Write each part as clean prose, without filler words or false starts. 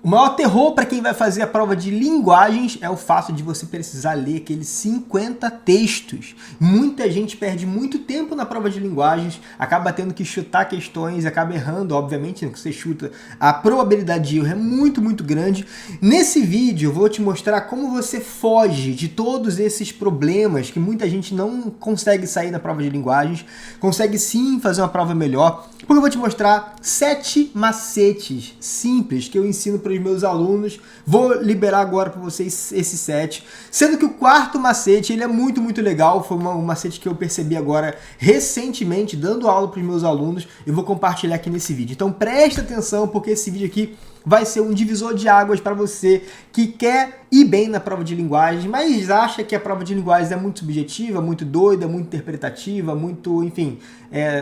O maior terror para quem vai fazer a prova de linguagens é o fato de você precisar ler aqueles 50 textos. Muita gente perde muito tempo na prova de linguagens, acaba tendo que chutar questões, acaba errando, obviamente, né, que você chuta. A probabilidade de erro é muito, muito grande. Nesse vídeo eu vou te mostrar como você foge de todos esses problemas que muita gente não consegue sair na prova de linguagens, consegue sim fazer uma prova melhor, porque eu vou te mostrar 7 macetes simples que eu ensino para os meus alunos. Vou liberar agora para vocês esses 7, sendo que o quarto macete ele é muito, muito legal, foi um macete que eu percebi agora recentemente, dando aula para os meus alunos, e vou compartilhar aqui nesse vídeo. Então presta atenção, porque esse vídeo aqui vai ser um divisor de águas para você que quer ir bem na prova de linguagem, mas acha que a prova de linguagem é muito subjetiva, muito doida, muito interpretativa, muito, enfim,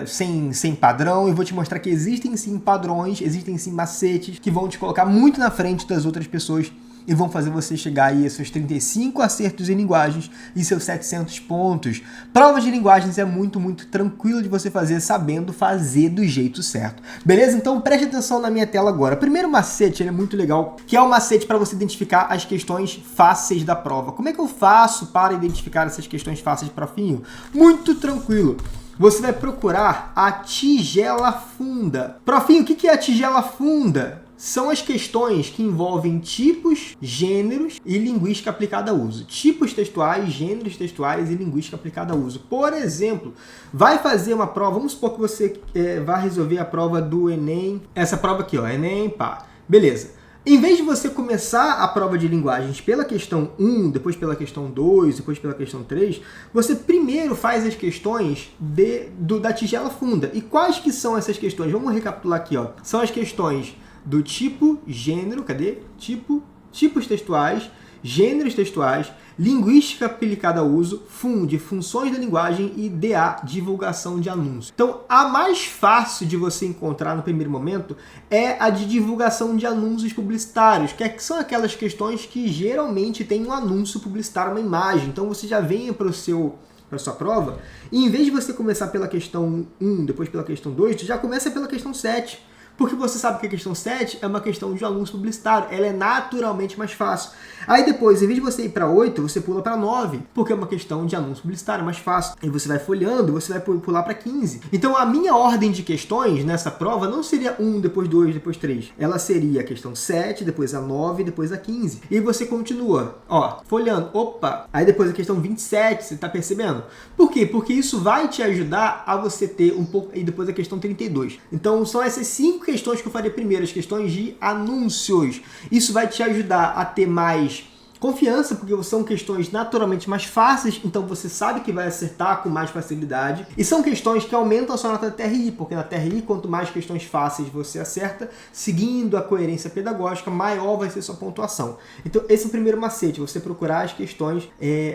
sem padrão. E vou te mostrar que existem sim padrões, existem sim macetes que vão te colocar muito na frente das outras pessoas e vão fazer você chegar aí a seus 35 acertos em linguagens e seus 700 pontos. Prova de linguagens é muito, muito tranquilo de você fazer, sabendo fazer do jeito certo. Beleza? Então preste atenção na minha tela agora. O primeiro macete ele é muito legal, que é o macete para você identificar as questões fáceis da prova. Como é que eu faço para identificar essas questões fáceis, profinho? Muito tranquilo. Você vai procurar a tigela funda. Profinho, o que é a tigela funda? São as questões que envolvem tipos, gêneros e linguística aplicada a uso. Tipos textuais, gêneros textuais e linguística aplicada a uso. Por exemplo, vai fazer uma prova, vamos supor que você vai resolver a prova do Enem. Essa prova aqui, ó, Enem, pá. Beleza. Em vez de você começar a prova de linguagens pela questão 1, depois pela questão 2, depois pela questão 3, você primeiro faz as questões da tigela funda. E quais que são essas questões? Vamos recapitular aqui, ó. São as questões do tipo, gênero, cadê? Tipo, tipos textuais, gêneros textuais, linguística aplicada ao uso, de funções da linguagem e DA, divulgação de anúncio. Então, a mais fácil de você encontrar no primeiro momento é a de divulgação de anúncios publicitários, que são aquelas questões que geralmente tem um anúncio publicitário, uma imagem. Então, você já vem para a sua prova, e em vez de você começar pela questão 1, depois pela questão 2, você já começa pela questão 7. Porque você sabe que a questão 7 é uma questão de anúncio publicitário, ela é naturalmente mais fácil. Aí depois, em vez de você ir para 8, você pula para 9, porque é uma questão de anúncio publicitário mais fácil. E você vai folheando, você vai pular para 15. Então a minha ordem de questões nessa prova não seria 1, depois 2, depois 3. Ela seria a questão 7, depois a 9, depois a 15. E você continua, ó, folhando, opa. Aí depois a questão 27, você está percebendo? Por quê? Porque isso vai te ajudar a você ter um pouco, e depois a questão 32. Então são essas 5 questões que eu faria primeiro, as questões de anúncios. Isso vai te ajudar a ter mais confiança, porque são questões naturalmente mais fáceis, então você sabe que vai acertar com mais facilidade. E são questões que aumentam a sua nota da TRI, porque na TRI, quanto mais questões fáceis você acerta, seguindo a coerência pedagógica, maior vai ser sua pontuação. Então esse é o primeiro macete, você procurar as questões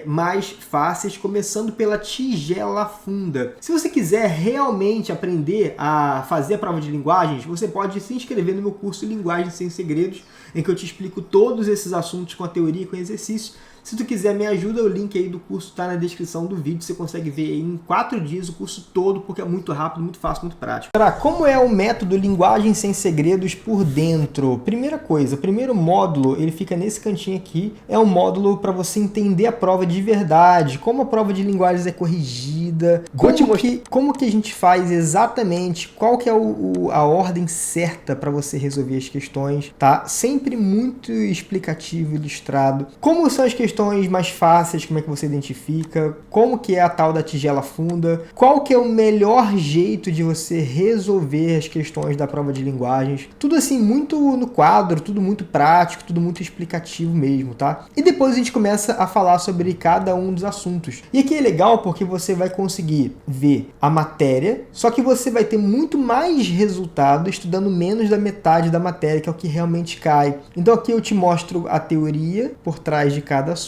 mais fáceis, começando pela tigela funda. Se você quiser realmente aprender a fazer a prova de linguagens, você pode se inscrever no meu curso Linguagem Sem Segredos, em que eu te explico todos esses assuntos com a teoria e com exercício. Se tu quiser me ajuda, o link aí do curso está na descrição do vídeo. Você consegue ver aí em 4 dias o curso todo, porque é muito rápido, muito fácil, muito prático. Como é o método Linguagem Sem Segredos por dentro? Primeira coisa, o primeiro módulo, ele fica nesse cantinho aqui. É um módulo para você entender a prova de verdade, como a prova de linguagens é corrigida, como que a gente faz exatamente, qual que é a ordem certa para você resolver as questões, tá? Sempre muito explicativo, ilustrado. Como são as questões mais fáceis, como é que você identifica, como que é a tal da tigela funda, qual que é o melhor jeito de você resolver as questões da prova de linguagens, tudo assim muito no quadro, tudo muito prático, tudo muito explicativo mesmo, tá? E depois a gente começa a falar sobre cada um dos assuntos. E aqui é legal porque você vai conseguir ver a matéria, só que você vai ter muito mais resultado estudando menos da metade da matéria, que é o que realmente cai. Então aqui eu te mostro a teoria por trás de cada assunto.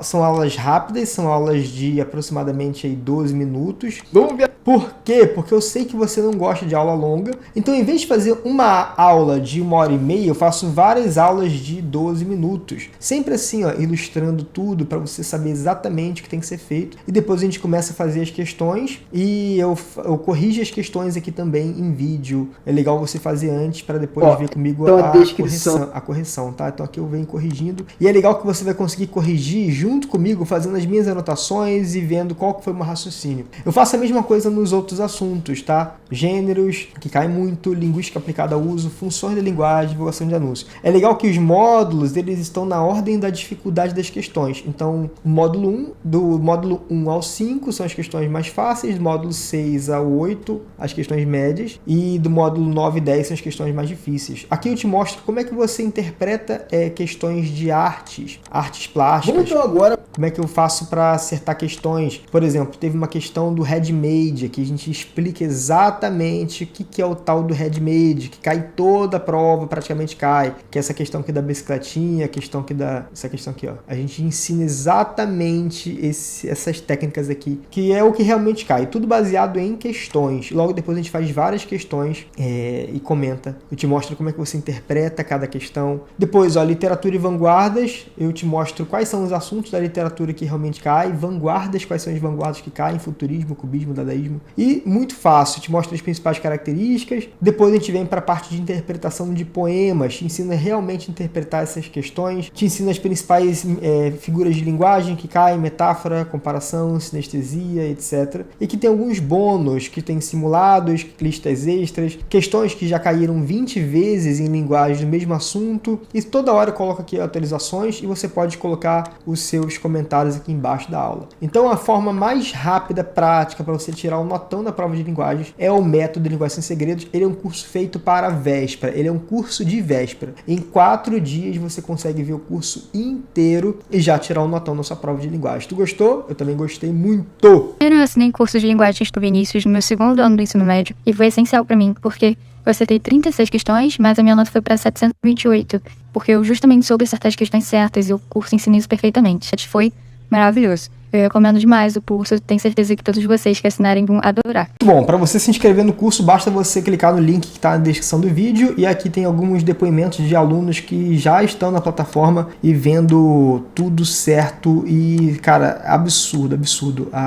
São aulas rápidas, são aulas de aproximadamente 12 minutos. Vamos ver por quê? Porque eu sei que você não gosta de aula longa. Então, em vez de fazer uma aula de 1h30, eu faço várias aulas de 12 minutos. Sempre assim, ó, ilustrando tudo para você saber exatamente o que tem que ser feito. E depois a gente começa a fazer as questões e eu corrijo as questões aqui também em vídeo. É legal você fazer antes para depois ver comigo então a correção, tá? Então aqui eu venho corrigindo. E é legal que você vai conseguir corrigir junto comigo, fazendo as minhas anotações e vendo qual que foi o meu raciocínio. Eu faço a mesma coisa nos outros assuntos, tá? Gêneros, que cai muito, linguística aplicada ao uso, funções da linguagem, divulgação de anúncios. É legal que os módulos, eles estão na ordem da dificuldade das questões. Então, o módulo 1, do módulo 1 ao 5 são as questões mais fáceis, do módulo 6 ao 8, as questões médias, e do módulo 9 e 10 são as questões mais difíceis. Aqui eu te mostro como é que você interpreta questões de artes plásticas. Vamos então agora... Como é que eu faço para acertar questões? Por exemplo, teve uma questão do head-made, aqui a gente explica exatamente o que é o tal do head-made, que cai toda a prova, praticamente cai, que é essa questão aqui da bicicletinha, essa questão aqui, ó. A gente ensina exatamente essas técnicas aqui, que é o que realmente cai, tudo baseado em questões. Logo depois a gente faz várias questões e comenta. Eu te mostro como é que você interpreta cada questão. Depois, ó, literatura e vanguardas, eu te mostro quais são os assuntos da literatura que realmente cai, vanguardas, quais são as vanguardas que caem, futurismo, cubismo, dadaísmo. E muito fácil, te mostro as principais características. Depois a gente vem para a parte de interpretação de poemas, te ensina realmente a interpretar essas questões, te ensina as principais figuras de linguagem que caem, metáfora, comparação, sinestesia, etc. E que tem alguns bônus, que tem simulados, listas extras, questões que já caíram 20 vezes em linguagem do mesmo assunto, e toda hora eu coloco aqui atualizações e você pode colocar os seus comentários aqui embaixo da aula. Então a forma mais rápida, prática, para você tirar um notão na prova de linguagens é o método de Linguagem Sem Segredos. Ele é um curso feito para a véspera, ele é um curso de véspera. Em 4 dias você consegue ver o curso inteiro e já tirar um notão na sua prova de linguagem. Tu gostou? Eu também gostei muito! Eu assinei curso de linguagens do Vinícius no meu 2º ano do ensino médio e foi essencial para mim, porque eu acertei 36 questões, mas a minha nota foi para 728, porque eu justamente soube acertar as questões certas e o curso ensina isso perfeitamente. Foi maravilhoso. Eu recomendo demais o curso, tenho certeza que todos vocês que assinarem vão adorar. Bom, para você se inscrever no curso, basta você clicar no link que está na descrição do vídeo, e aqui tem alguns depoimentos de alunos que já estão na plataforma e vendo tudo certo e, cara, absurdo.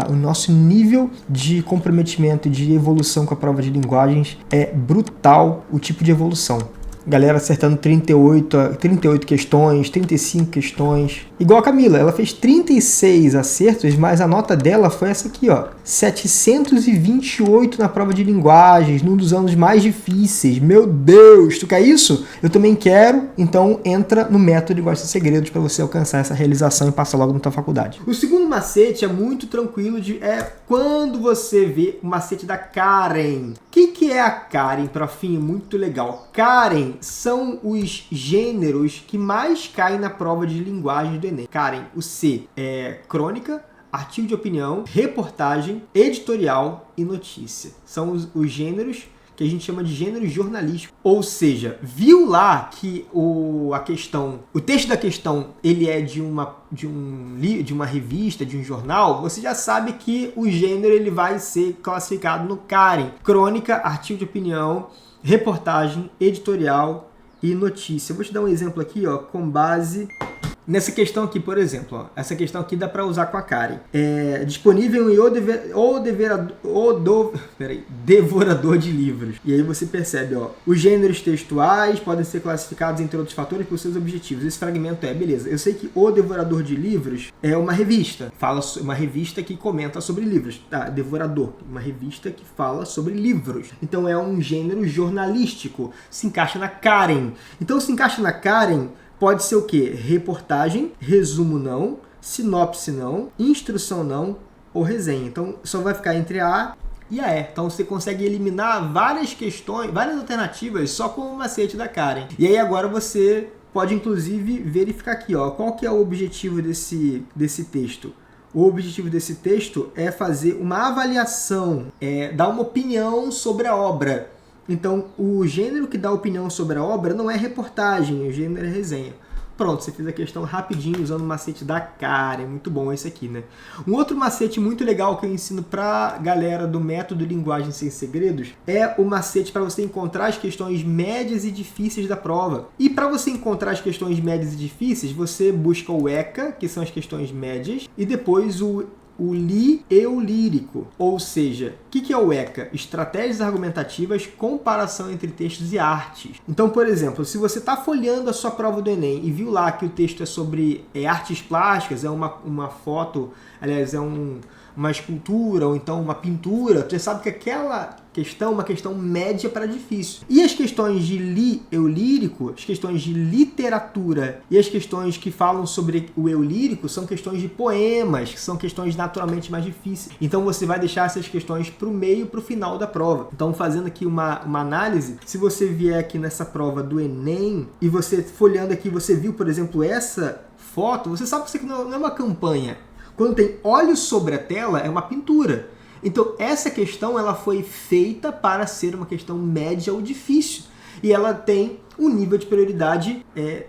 O nosso nível de comprometimento e de evolução com a prova de linguagens é brutal, o tipo de evolução. Galera acertando 38 questões, 35 questões. Igual a Camila, ela fez 36 acertos, mas a nota dela foi essa aqui, ó. 728 na prova de linguagens, num dos anos mais difíceis. Meu Deus, tu quer isso? Eu também quero, então entra no método de Linguagem Sem Segredos para você alcançar essa realização e passar logo na tua faculdade. O segundo macete é muito tranquilo, é quando você vê o macete da Karen. O que é a Karen, profinho? Muito legal. Karen são os gêneros que mais caem na prova de linguagem do Enem. Karen, o C é crônica, artigo de opinião, reportagem, editorial e notícia. São os gêneros que a gente chama de gênero jornalístico. Ou seja, viu lá que o texto da questão ele é de uma revista, de um jornal, você já sabe que o gênero ele vai ser classificado no Karen. Crônica, artigo de opinião, reportagem, editorial e notícia. Eu vou te dar um exemplo aqui, ó, com base nessa questão aqui, por exemplo. Ó, essa questão aqui dá para usar com a Karen. É disponível em Devorador de Livros. E aí você percebe, ó, os gêneros textuais podem ser classificados, entre outros fatores, por seus objetivos. Esse fragmento beleza. Eu sei que o Devorador de Livros é uma revista. Uma revista que comenta sobre livros. Tá, Devorador. Uma revista que fala sobre livros. Então é um gênero jornalístico. Se encaixa na Karen. Então se encaixa na Karen, pode ser o quê? Reportagem, resumo não, sinopse não, instrução não ou resenha. Então só vai ficar entre a A e a E. Então você consegue eliminar várias questões, várias alternativas só com o macete da Karen. E aí agora você pode inclusive verificar aqui, ó, qual que é o objetivo desse texto. O objetivo desse texto é fazer uma avaliação, dar uma opinião sobre a obra. Então, o gênero que dá opinião sobre a obra não é reportagem, o gênero é resenha. Pronto, você fez a questão rapidinho usando o macete da Karen. Muito bom esse aqui, né? Um outro macete muito legal que eu ensino pra galera do método Linguagem Sem Segredos é o macete para você encontrar as questões médias e difíceis da prova. E para você encontrar as questões médias e difíceis, você busca o ECA, que são as questões médias, e depois o o li e o lírico. Ou seja, o que é o ECA? Estratégias argumentativas, comparação entre textos e artes. Então, por exemplo, se você está folheando a sua prova do Enem e viu lá que o texto é sobre artes plásticas, é uma foto, aliás, é uma escultura ou então uma pintura, você sabe que aquela questão é uma questão média para difícil. E as questões de li eu lírico, as questões de literatura e as questões que falam sobre o eu lírico são questões de poemas, que são questões naturalmente mais difíceis. Então você vai deixar essas questões para o meio, para o final da prova. Então, fazendo aqui uma análise, se você vier aqui nessa prova do Enem e você folheando aqui, você viu, por exemplo, essa foto, você sabe que isso aqui não é uma campanha. Quando tem olhos sobre a tela, é uma pintura. Então, essa questão ela foi feita para ser uma questão média ou difícil. E ela tem um nível de prioridade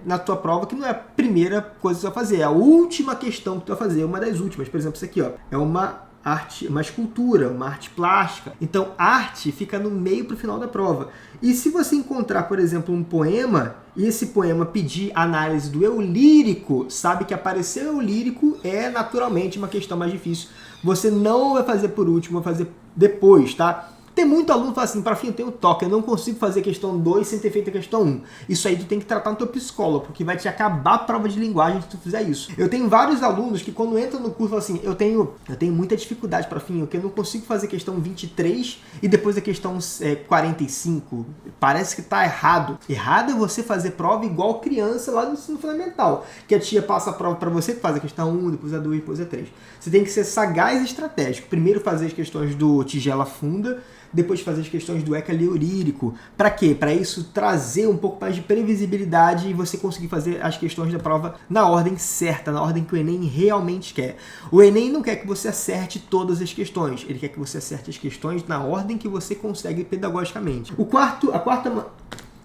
na tua prova, que não é a primeira coisa que você vai fazer, é a última questão que tu vai fazer, uma das últimas. Por exemplo, isso aqui, ó, é uma arte, uma escultura, uma arte plástica. Então, arte fica no meio para o final da prova. E se você encontrar, por exemplo, um poema, e esse poema pedir análise do eu lírico, sabe que aparecer o eu lírico é naturalmente uma questão mais difícil. Você não vai fazer por último, vai fazer depois, tá? Tem muito aluno que fala assim, Parafinho, eu tenho toque, eu não consigo fazer questão 2 sem ter feito a questão 1. Isso aí tu tem que tratar no teu psicólogo, porque vai te acabar a prova de linguagem se tu fizer isso. Eu tenho vários alunos que quando entram no curso falam assim, eu tenho muita dificuldade, Parafinho, que eu não consigo fazer questão 23 e depois a questão 45. Parece que tá errado. Errado é você fazer prova igual criança lá no ensino fundamental, que a tia passa a prova para você, tu faz a questão 1, depois a 2, depois a 3. Você tem que ser sagaz e estratégico. Primeiro fazer as questões do tigela funda, depois fazer as questões do ECA lírico. Para quê? Para isso trazer um pouco mais de previsibilidade e você conseguir fazer as questões da prova na ordem certa, na ordem que o Enem realmente quer. O Enem não quer que você acerte todas as questões, ele quer que você acerte as questões na ordem que você consegue pedagogicamente. A quarta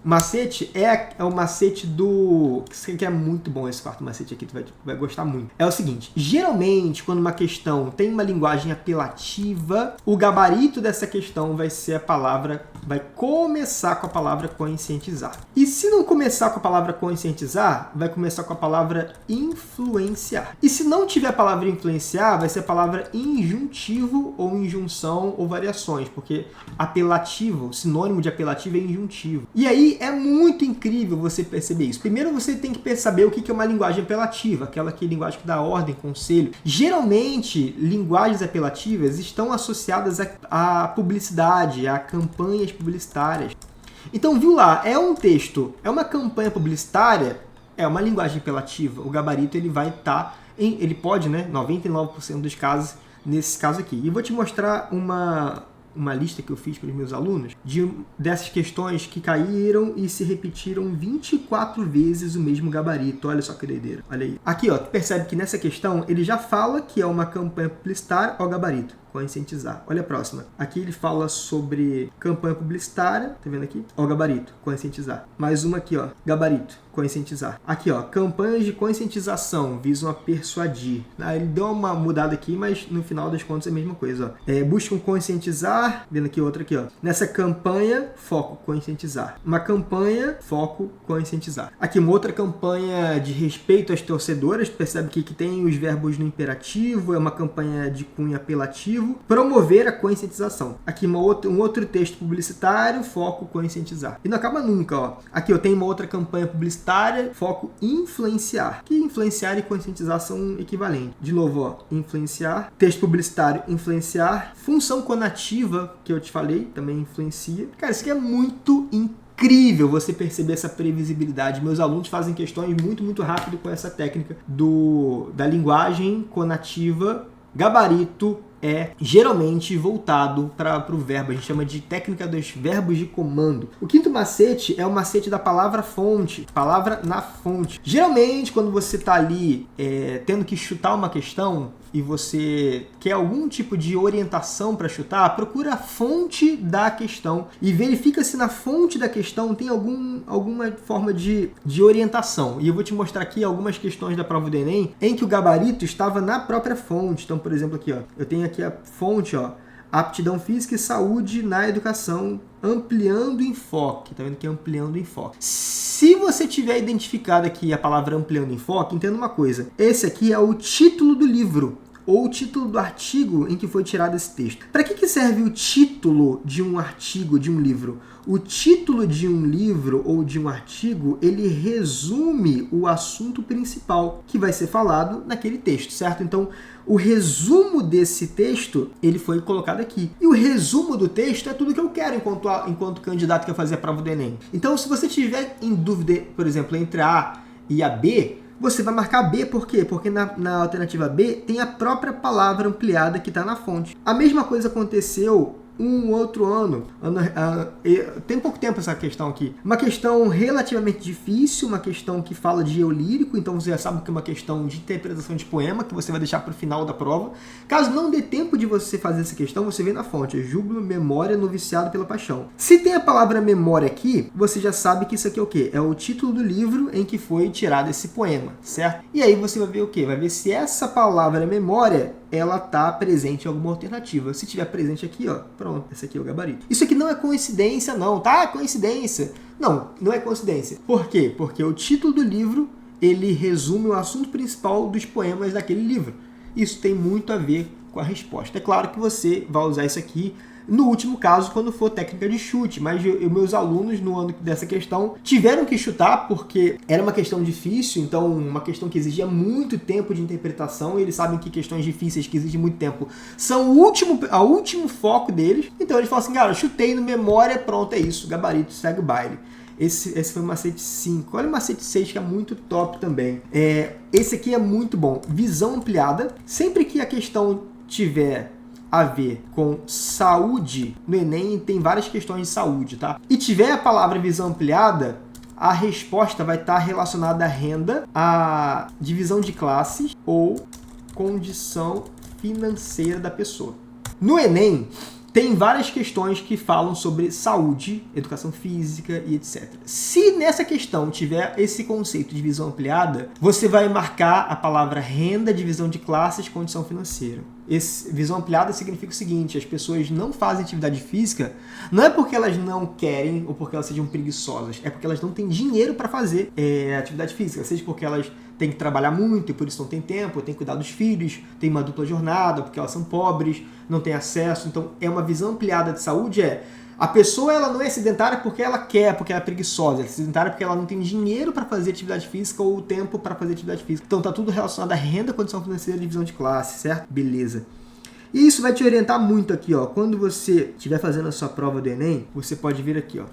macete é o macete do... que é muito bom esse quarto macete aqui, tu vai gostar muito. É o seguinte, geralmente quando uma questão tem uma linguagem apelativa, o gabarito dessa questão vai ser a palavra, vai começar com a palavra conscientizar. E se não começar com a palavra conscientizar, vai começar com a palavra influenciar. E se não tiver a palavra influenciar, vai ser a palavra injuntivo ou injunção ou variações, porque apelativo, sinônimo de apelativo é injuntivo. E aí é muito incrível você perceber isso. Primeiro você tem que saber o que é uma linguagem apelativa, aquela linguagem que dá ordem, conselho. Geralmente, linguagens apelativas estão associadas à publicidade, a campanhas publicitárias. Então, viu lá, é um texto, é uma campanha publicitária, é uma linguagem apelativa. O gabarito ele vai estar, ele pode, né, 99% dos casos, nesse caso aqui. E vou te mostrar uma lista que eu fiz para os meus alunos dessas questões que caíram e se repetiram 24 vezes o mesmo gabarito. Olha só que doideira. Olha aí. Aqui, ó, tu percebe que nessa questão ele já fala que é uma campanha publicitária ao gabarito. Conscientizar. Olha a próxima. Aqui ele fala sobre campanha publicitária, tá vendo aqui? Ó, gabarito, conscientizar. Mais uma aqui, ó, gabarito, conscientizar. Aqui, ó, campanhas de conscientização visam a persuadir. Ele deu uma mudada aqui, mas no final das contas é a mesma coisa, ó. Buscam conscientizar, vendo aqui outra aqui, ó. Nessa campanha, foco, conscientizar. Uma campanha, foco, conscientizar. Aqui uma outra campanha de respeito às torcedoras, percebe que tem os verbos no imperativo, é uma campanha de cunho apelativo. Promover a conscientização. Aqui um outro texto publicitário, foco conscientizar. E não acaba nunca, ó. Aqui eu tenho uma outra campanha publicitária, foco influenciar. Que influenciar e conscientizar são equivalentes. De novo, ó, influenciar. Texto publicitário, influenciar. Função conativa, que eu te falei, também influencia. Cara, isso aqui é muito incrível você perceber essa previsibilidade. Meus alunos fazem questões muito rápido com essa técnica da linguagem conativa. Gabarito é geralmente voltado para o verbo. A gente chama de técnica dos verbos de comando. O quinto macete é o macete da palavra fonte. Palavra na fonte. Geralmente, quando você está ali tendo que chutar uma questão e você quer algum tipo de orientação para chutar, procura a fonte da questão e verifica se na fonte da questão tem alguma forma de orientação. E eu vou te mostrar aqui algumas questões da prova do Enem em que o gabarito estava na própria fonte. Então, por exemplo, aqui, ó, eu tenho aqui a fonte, ó, aptidão física e saúde na educação, ampliando o enfoque. Tá vendo que é ampliando o enfoque. Se você tiver identificado aqui a palavra ampliando o enfoque, entenda uma coisa. Esse aqui é o título do livro. ou o título do artigo em que foi tirado esse texto. Para que serve o título de um artigo, de um livro? O título de um livro ou de um artigo, ele resume o assunto principal que vai ser falado naquele texto, certo? Então, o resumo desse texto, ele foi colocado aqui. E o resumo do texto é tudo que eu quero enquanto candidato que vai fazer a prova do Enem. Então, se você tiver em dúvida, por exemplo, entre a A e a B, você vai marcar B, por quê? Porque na alternativa B tem a própria palavra ampliada que está na fonte. A mesma coisa aconteceu um outro ano, tem pouco tempo essa questão aqui. Uma questão relativamente difícil, uma questão que fala de eu lírico, então você já sabe que é uma questão de interpretação de poema, que você vai deixar para o final da prova. Caso não dê tempo de você fazer essa questão, você vê na fonte, júbilo, memória, noviciado pela paixão. Se tem a palavra memória aqui, você já sabe que isso aqui é o quê? É o título do livro em que foi tirado esse poema, certo? E aí você vai ver o quê? Vai ver se essa palavra memória, ela está presente em alguma alternativa. Se tiver presente aqui, ó, pronto, esse aqui é o gabarito. Isso aqui não é coincidência não, tá? É coincidência. Não, não é coincidência. Por quê? Porque o título do livro, ele resume o assunto principal dos poemas daquele livro. Isso tem muito a ver com a resposta. É claro que você vai usar isso aqui no último caso, quando for técnica de chute, mas meus alunos, no ano dessa questão, tiveram que chutar porque era uma questão difícil, então uma questão que exigia muito tempo de interpretação, e eles sabem que questões difíceis que exigem muito tempo são o último foco deles, então eles falam assim, cara, chutei no memória, pronto, é isso, gabarito, segue o baile. Esse foi o macete 5. Olha o macete 6, que é muito top também. Esse aqui é muito bom. Visão ampliada. Sempre que a questão tiver a ver com saúde, no Enem tem várias questões de saúde, tá? E tiver a palavra visão ampliada, a resposta vai estar relacionada à renda, à divisão de classes ou condição financeira da pessoa. No Enem, tem várias questões que falam sobre saúde, educação física e etc. Se nessa questão tiver esse conceito de visão ampliada, você vai marcar a palavra renda, divisão de classes, condição financeira. Visão ampliada significa o seguinte, as pessoas não fazem atividade física, não é porque elas não querem ou porque elas sejam preguiçosas, é porque elas não têm dinheiro para fazer atividade física, seja porque elas têm que trabalhar muito e por isso não tem tempo, tem que cuidar dos filhos, tem uma dupla jornada, porque elas são pobres, não têm acesso. Então, é uma visão ampliada de saúde, a pessoa ela não é sedentária porque ela quer, porque ela é preguiçosa, ela é sedentária porque ela não tem dinheiro para fazer atividade física ou tempo para fazer atividade física. Então, tá tudo relacionado à renda, condição financeira e divisão de classe, certo? Beleza. E isso vai te orientar muito aqui, ó. Quando você estiver fazendo a sua prova do Enem, você pode vir aqui, ó.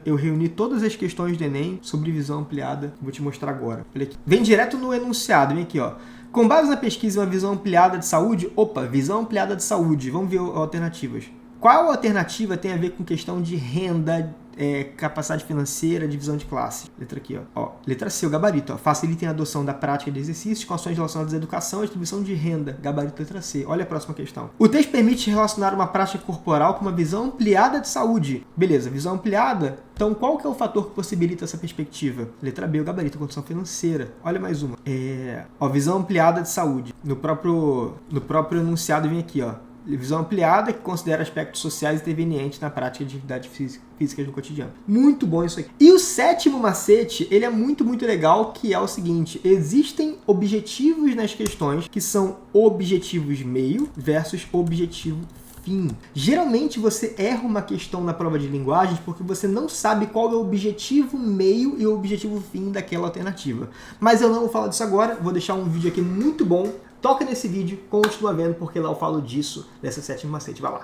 Eu reuni todas as questões do Enem sobre visão ampliada. Vou te mostrar agora. Olha aqui. Vem direto no enunciado, vem aqui, ó. Com base na pesquisa, uma visão ampliada de saúde. Opa, visão ampliada de saúde. Vamos ver alternativas. Qual alternativa tem a ver com questão de renda, capacidade financeira, divisão de classe? Letra aqui, ó. Letra C, o gabarito. Ó. Facilitem a adoção da prática de exercícios com ações relacionadas à educação e distribuição de renda. Gabarito, letra C. Olha a próxima questão. O texto permite relacionar uma prática corporal com uma visão ampliada de saúde. Beleza, visão ampliada. Então, qual que é o fator que possibilita essa perspectiva? Letra B, o gabarito, condição financeira. Olha mais uma. Visão ampliada de saúde. No próprio enunciado vem aqui, ó. Visão ampliada que considera aspectos sociais intervenientes na prática de atividades físicas no cotidiano. Muito bom isso aqui. E o sétimo macete, ele é muito, muito legal, que é o seguinte. Existem objetivos nas questões que são objetivos meio versus objetivo fim. Geralmente você erra uma questão na prova de linguagens porque você não sabe qual é o objetivo meio e o objetivo fim daquela alternativa. Mas eu não vou falar disso agora, vou deixar um vídeo aqui muito bom. Toca nesse vídeo, continua vendo, porque lá eu falo disso, dessa sétima macete. Vai lá.